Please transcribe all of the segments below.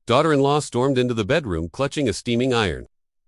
Daughter-in-law stormed into the bedroom clutching a steaming iron.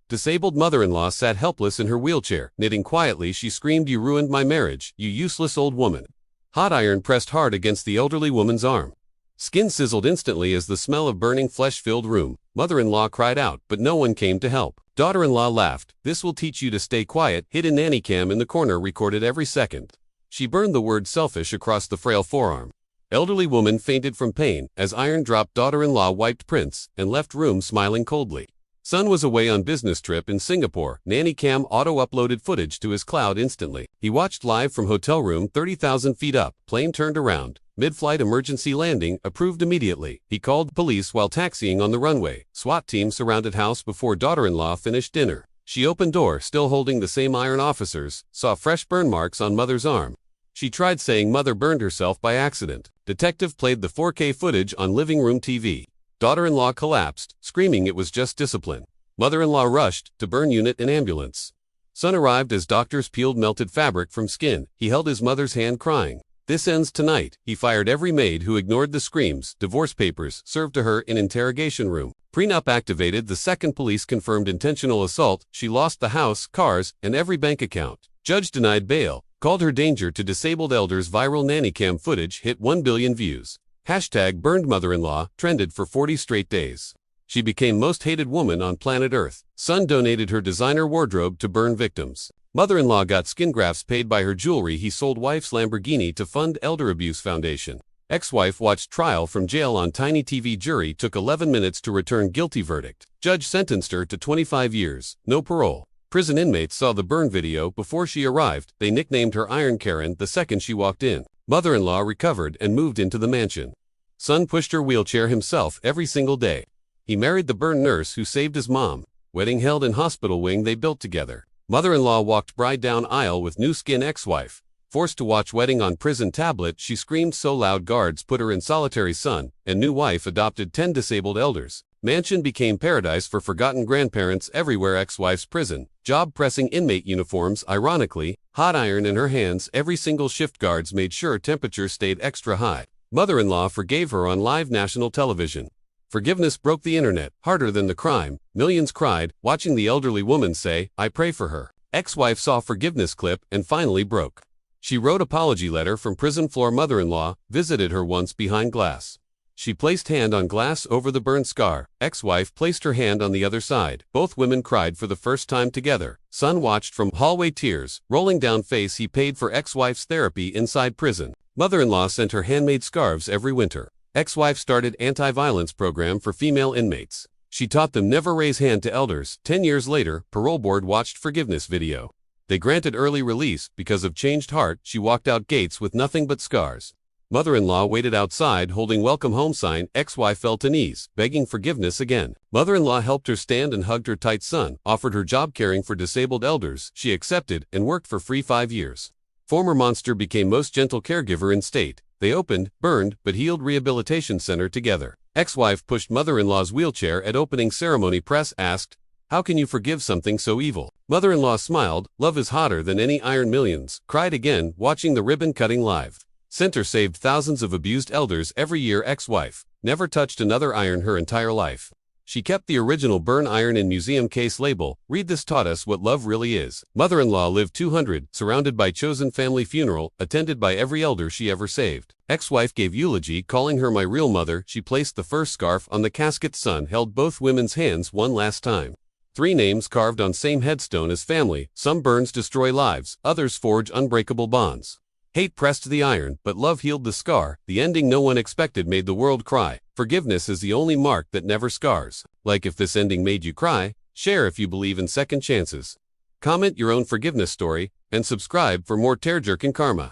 Disabled mother-in-law sat helpless in her wheelchair. Knitting quietly, she screamed, "You ruined my marriage, you useless old woman." Hot iron pressed hard against the elderly woman's arm. Skin sizzled instantly as the smell of burning flesh filled room. Mother-in-law cried out, but no one came to help. Daughter-in-law laughed. "This will teach you to stay quiet." Hidden nanny cam in the corner recorded every second. She burned the word selfish across the frail forearm. Elderly woman fainted from pain as iron dropped. Daughter-in-law wiped prints and left room smiling coldly. Son was away on business trip in Singapore. Nanny cam auto-uploaded footage to his cloud instantly. He watched live from hotel room 30,000 feet up. Plane turned around. Mid-flight emergency landing, approved immediately. He called police while taxiing on the runway. SWAT team surrounded house before daughter-in-law finished dinner. She opened door, still holding the same iron. Officers saw fresh burn marks on mother's arm. She tried saying mother burned herself by accident. Detective played the 4K footage on living room TV. Daughter-in-law collapsed, screaming it was just discipline. Mother-in-law rushed to burn unit and ambulance. Son arrived as doctors peeled melted fabric from skin. He held his mother's hand crying. "This ends tonight." He fired every maid who ignored the screams. Divorce papers served to her in interrogation room. Prenup activated. The second police confirmed intentional assault. She lost the house, cars, and every bank account. Judge denied bail. Called her danger to disabled elders. Viral nanny cam footage hit 1 billion views. Hashtag burned mother-in-law trended for 40 straight days. She became most hated woman on planet Earth. Son donated her designer wardrobe to burn victims. Mother-in-law got skin grafts paid by her jewelry. He sold wife's Lamborghini to fund Elder Abuse Foundation. Ex-wife watched trial from jail on tiny TV. Jury took 11 minutes to return guilty verdict. Judge sentenced her to 25 years, no parole. Prison inmates saw the burn video before she arrived. They nicknamed her Iron Karen the second she walked in. Mother-in-law recovered and moved into the mansion. Son pushed her wheelchair himself every single day. He married the burn nurse who saved his mom. Wedding held in hospital wing they built together. Mother-in-law walked bride down aisle with new skin. Ex-wife forced to watch wedding on prison tablet. She screamed so loud guards put her in solitary. Son and new wife adopted 10 disabled elders. Mansion became paradise for forgotten grandparents everywhere. Ex-wife's prison job pressing inmate uniforms. Ironically, hot iron in her hands every single shift. Guards made sure temperature stayed extra high. Mother-in-law forgave her on live national television. Forgiveness broke the internet harder than the crime. Millions cried, watching the elderly woman say, "I pray for her." Ex-wife saw forgiveness clip and finally broke. She wrote apology letter from prison floor. Mother-in-law visited her once behind glass. She placed hand on glass over the burn scar. Ex-wife placed her hand on the other side. Both women cried for the first time together. Son watched from hallway, tears rolling down face. He paid for ex-wife's therapy inside prison. Mother-in-law sent her handmade scarves every winter. Ex-wife started anti-violence program for female inmates. She taught them never raise hand to elders. 10 years later, parole board watched forgiveness video. They granted early release because of changed heart. She walked out gates with nothing but scars. Mother-in-law waited outside holding welcome home sign. Ex-wife fell to knees, begging forgiveness again. Mother-in-law helped her stand and hugged her tight. Son offered her job caring for disabled elders. She accepted and worked for free 5 years. Former monster became most gentle caregiver in state. They opened, burned, but healed rehabilitation center together. Ex-wife pushed mother-in-law's wheelchair at opening ceremony. Press asked, "How can you forgive something so evil?" Mother-in-law smiled, "Love is hotter than any iron." Millions cried again watching the ribbon cutting live. Center saved thousands of abused elders every year. Ex-wife never touched another iron her entire life. She kept the original burn iron in museum case. Label, "Read this taught us what love really is." Mother-in-law lived 200, surrounded by chosen family. Funeral, attended by every elder she ever saved. Ex-wife gave eulogy, calling her "my real mother." She placed the first scarf on the casket. Son held both women's hands one last time. 3 names carved on same headstone as family. Some burns destroy lives, others forge unbreakable bonds. Hate pressed the iron, but love healed the scar. The ending no one expected made the world cry. Forgiveness is the only mark that never scars. Like if this ending made you cry, share if you believe in second chances. Comment your own forgiveness story, and subscribe for more tear-jerking karma.